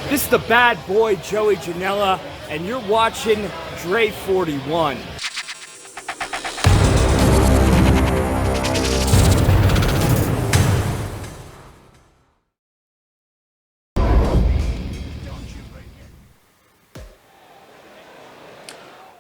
This is the bad boy Joey Janela, and you're watching Dre 41.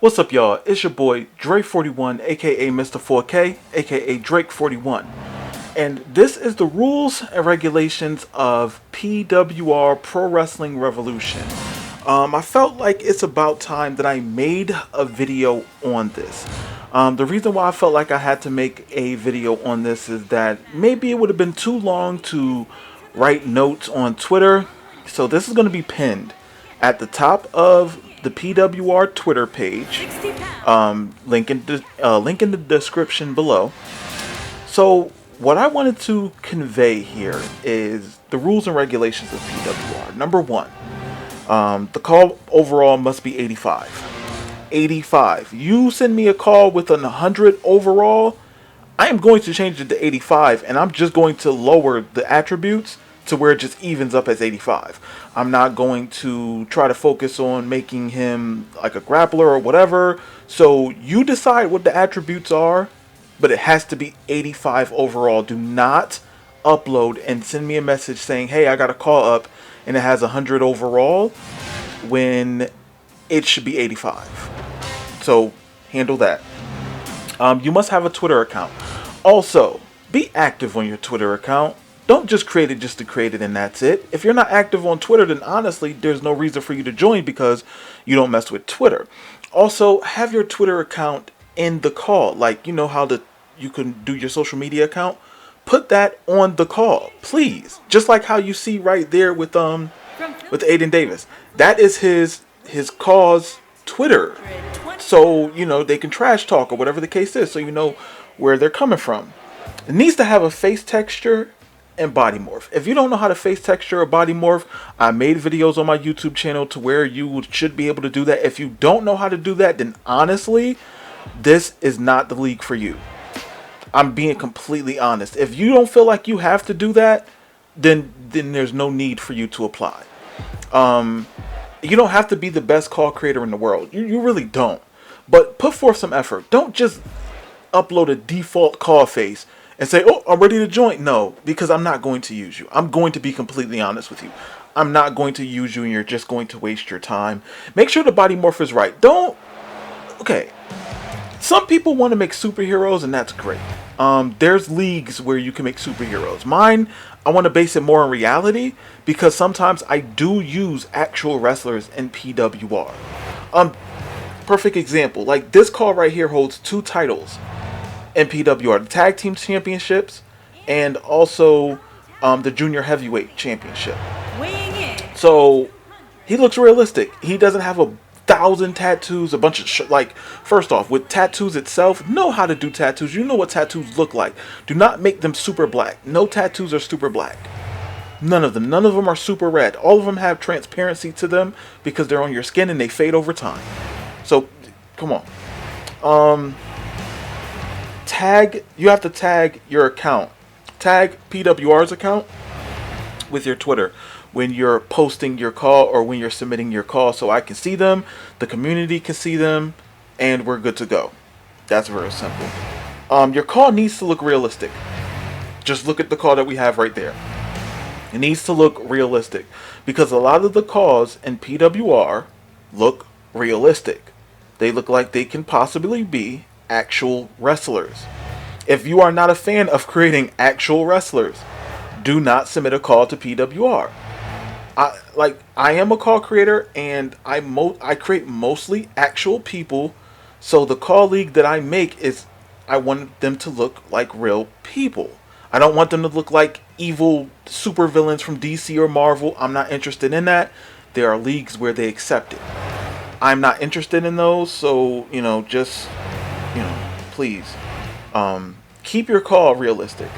What's up, y'all? It's your boy Dre 41, aka Mr. 4K, aka Drake 41. And this is the rules and regulations of PWR Pro Wrestling Revolution. I felt like it's about time that I made a video on this. The reason why I felt like I had to make a video on this is that maybe it would have been too long to write notes on Twitter. So this is going to be pinned at the top of the PWR Twitter page, link in the description below. So what I wanted to convey here is the rules and regulations of PWR. Number one, the call overall must be 85. 85. You send me a call with an 100 overall, I am going to change it to 85, and I'm just going to lower the attributes to where it just evens up as 85. I'm not going to try to focus on making him like a grappler or whatever. So you decide what the attributes are, but it has to be 85 overall. Do not upload and send me a message saying, hey, I got a call up and it has 100 overall when it should be 85. So handle that. You must have a Twitter account. Also, be active on your Twitter account. Don't just create it just to create it and that's it. If you're not active on Twitter, then honestly, there's no reason for you to join because you don't mess with Twitter. Also, have your Twitter account in the call. Like, you know how you can do your social media account? Put that on the call, please. Just like how you see right there with Aiden Davis. That is his call's Twitter. So, you know, they can trash talk or whatever the case is, so you know where they're coming from. It needs to have a face texture and body morph. If you don't know how to face texture or body morph, I made videos on my YouTube channel to where you should be able to do that. If you don't know how to do that, then honestly, this is not the league for you. I'm being completely honest. If you don't feel like you have to do that, then there's no need for you to apply. You don't have to be the best call creator in the world. You really don't. But put forth some effort. Don't just upload a default call face and say, oh, I'm ready to join. No, because I'm not going to use you. I'm going to be completely honest with you. I'm not going to use you and you're just going to waste your time. Make sure the body morph is right. Okay. Some people want to make superheroes and that's great. There's leagues where you can make superheroes. Mine, I want to base it more on reality because sometimes I do use actual wrestlers in PWR. Perfect example. Like this call right here holds 2 titles in PWR, the Tag Team Championships and also the Junior Heavyweight Championship. So he looks realistic. He doesn't have 1,000 tattoos, a bunch of like, first off, with tattoos itself, know how to do tattoos. You know what tattoos look like. Do not make them super black. No tattoos are super black. None of them. None of them are super red. All of them have transparency to them because they're on your skin and they fade over time. So, come on. You have to tag your account. Tag PWR's account with your Twitter when you're posting your call or when you're submitting your call so I can see them, the community can see them, and we're good to go. That's very simple. Your call needs to look realistic. Just look at the call that we have right there. It needs to look realistic because a lot of the calls in PWR look realistic. They look like they can possibly be actual wrestlers. If you are not a fan of creating actual wrestlers, do not submit a call to PWR. I am a call creator and I create mostly actual people, so the call league that I make is I want them to look like real people. I don't want them to look like evil supervillains from DC or Marvel. I'm not interested in that. There are leagues where they accept it. I'm not interested in those, so just please keep your call realistic.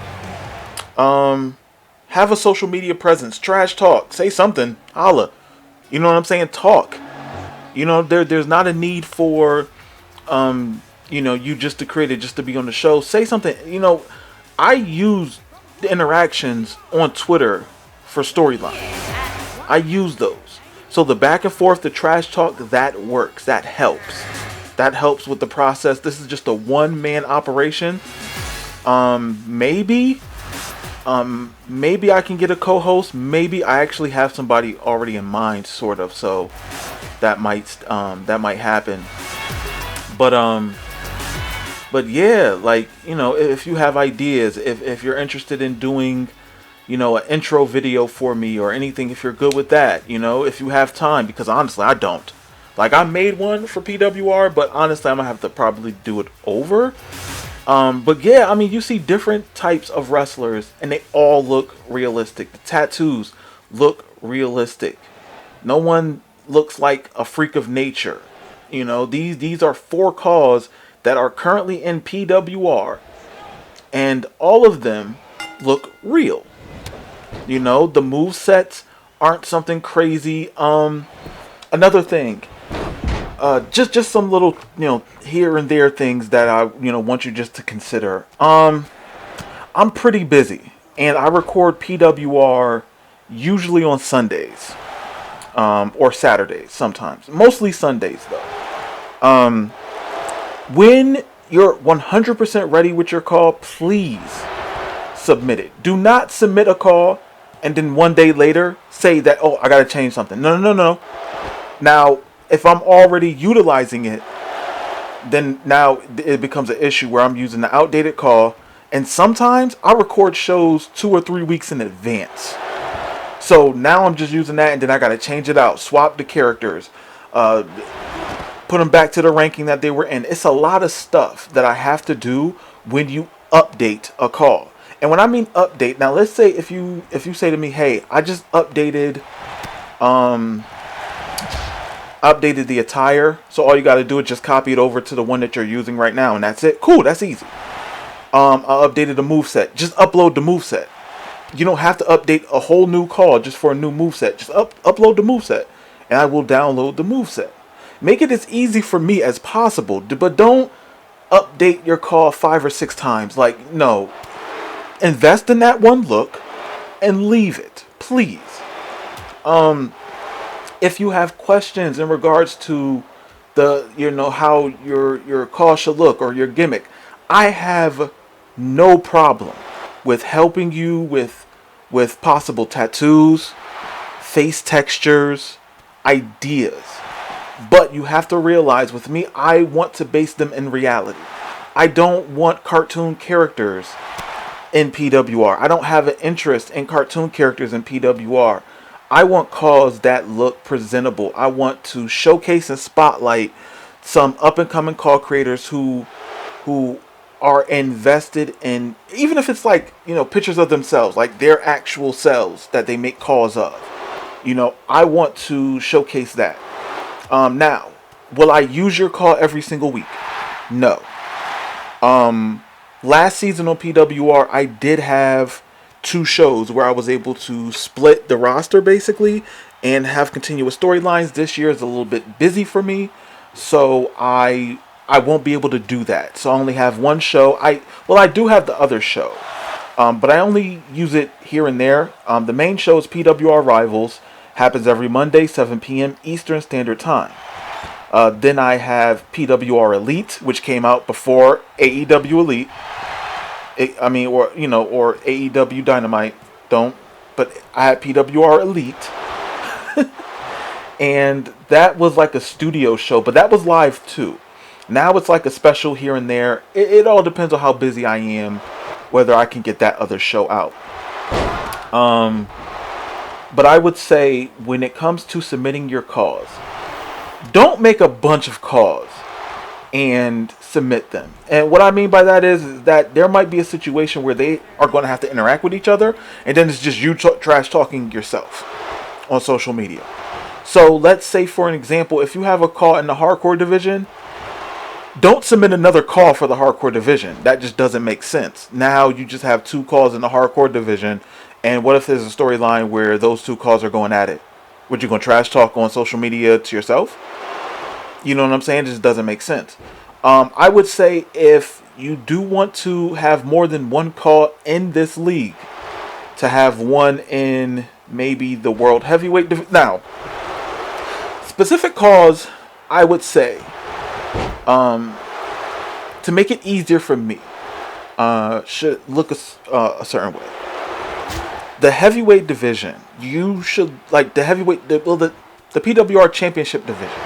Have a social media presence. Trash talk. Say something. Holla. You know what I'm saying? Talk. There's not a need for you just to create it just to be on the show. Say something. I use the interactions on Twitter for storylines. I use those. So the back and forth, the trash talk, that works. That helps. That helps with the process. This is just a one-man operation. Maybe I can get a co-host. Maybe I actually have somebody already in mind, sort of. So that might happen. But yeah, like, you know, if you have ideas, if you're interested in doing, you know, an intro video for me or anything, if you're good with that, you know, if you have time, because honestly, I don't. Like, I made one for PWR, but honestly, I'm gonna have to probably do it over. But yeah, I mean, you see different types of wrestlers, and they all look realistic. The tattoos look realistic. No one looks like a freak of nature. You know, these are 4 calls that are currently in PWR, and all of them look real. You know, the move sets aren't something crazy. Another thing, just some little, you know, here and there things that I, you know, want you just to consider. I'm pretty busy, and I record PWR usually on Sundays, or Saturdays sometimes. Mostly Sundays though. When you're 100% ready with your call, please submit it. Do not submit a call and then one day later say that, oh, I gotta change something. No. Now, if I'm already utilizing it, then now it becomes an issue where I'm using the outdated call. And sometimes I record shows 2 or 3 weeks in advance. So now I'm just using that, and then I gotta change it out, swap the characters, put them back to the ranking that they were in. It's a lot of stuff that I have to do when you update a call. And when I mean update, now let's say if you say to me, hey, I just updated the attire, so all you got to do is just copy it over to the one that you're using right now, and that's it. Cool, that's easy. I updated the moveset. Just upload the moveset. You don't have to update a whole new call just for a new moveset. Just upload the moveset, and I will download the moveset. Make it as easy for me as possible, but don't update your call 5 or 6 times. Like, no. Invest in that one look and leave it, please. If you have questions in regards to the, you know, how your call should look or your gimmick, I have no problem with helping you with possible tattoos, face textures, ideas. But you have to realize, with me, I want to base them in reality. I don't want cartoon characters in PWR. I don't have an interest in cartoon characters in PWR. I want calls that look presentable. I want to showcase and spotlight some up-and-coming call creators who are invested in, even if it's like, you know, pictures of themselves, like their actual selves that they make calls of. You know, I want to showcase that. Now, will I use your call every single week? No. Last season on PWR, I did have 2 shows where I was able to split the roster basically and have continuous storylines. This year is a little bit busy for me, so I won't be able to do that. So I only have 1 show. I do have the other show, but I only use it here and there. The main show is PWR Rivals. Happens every Monday, 7 p.m. Eastern Standard Time. Then I have PWR Elite, which came out before AEW Elite. Or AEW Dynamite. But I had PWR Elite. And that was like a studio show, but that was live too. Now it's like a special here and there. It all depends on how busy I am, whether I can get that other show out. But I would say, when it comes to submitting your calls, don't make a bunch of calls and submit them. And what I mean by that is that there might be a situation where they are going to have to interact with each other, and then it's just you trash talking yourself on social media. So let's say, for an example, if you have a call in the hardcore division, don't submit another call for the hardcore division. That just doesn't make sense. Now you just have 2 calls in the hardcore division. And what if there's a storyline where those 2 calls are going at it? Would you going to trash talk on social media to yourself? You know what I'm saying? It just doesn't make sense. I would say, if you do want to have more than 1 call in this league, to have one in maybe the world heavyweight division. Now, specific cause, I would say, to make it easier for me, should look a certain way. The heavyweight division, you should like the heavyweight. The PWR championship division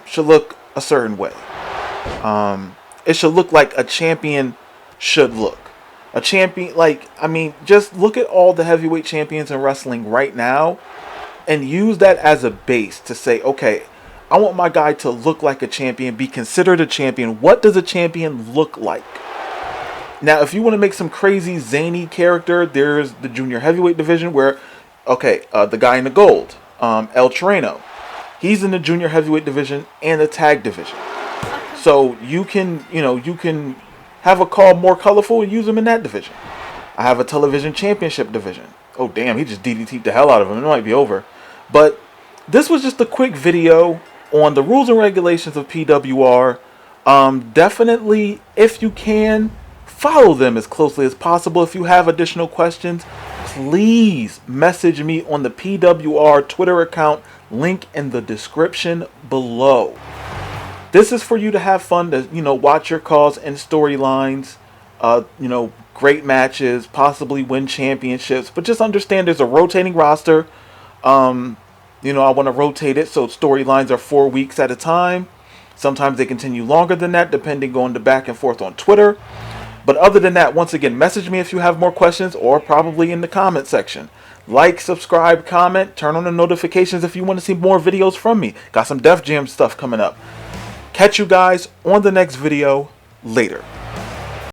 should look a certain way. It should look like a champion should look. A champion, just look at all the heavyweight champions in wrestling right now and use that as a base to say, okay, I want my guy to look like a champion, be considered a champion. What does a champion look like? Now, if you want to make some crazy zany character, there's the junior heavyweight division where, okay, the guy in the gold, El Toreno, he's in the junior heavyweight division and the tag division. So you can have a call more colorful and use him in that division. I have a television championship division. Oh, damn, he just DDT'd the hell out of him. It might be over. But this was just a quick video on the rules and regulations of PWR. Definitely, if you can, follow them as closely as possible. If you have additional questions, please message me on the PWR Twitter account, link in the description below. This is for you to have fun, to watch your calls and storylines, great matches, possibly win championships. But just understand there's a rotating roster. I want to rotate it so storylines are 4 weeks at a time. Sometimes they continue longer than that, depending on the back and forth on Twitter. But other than that, once again, message me if you have more questions, or probably in the comment section. Like, subscribe, comment, turn on the notifications if you want to see more videos from me. Got some Def Jam stuff coming up. Catch you guys on the next video later.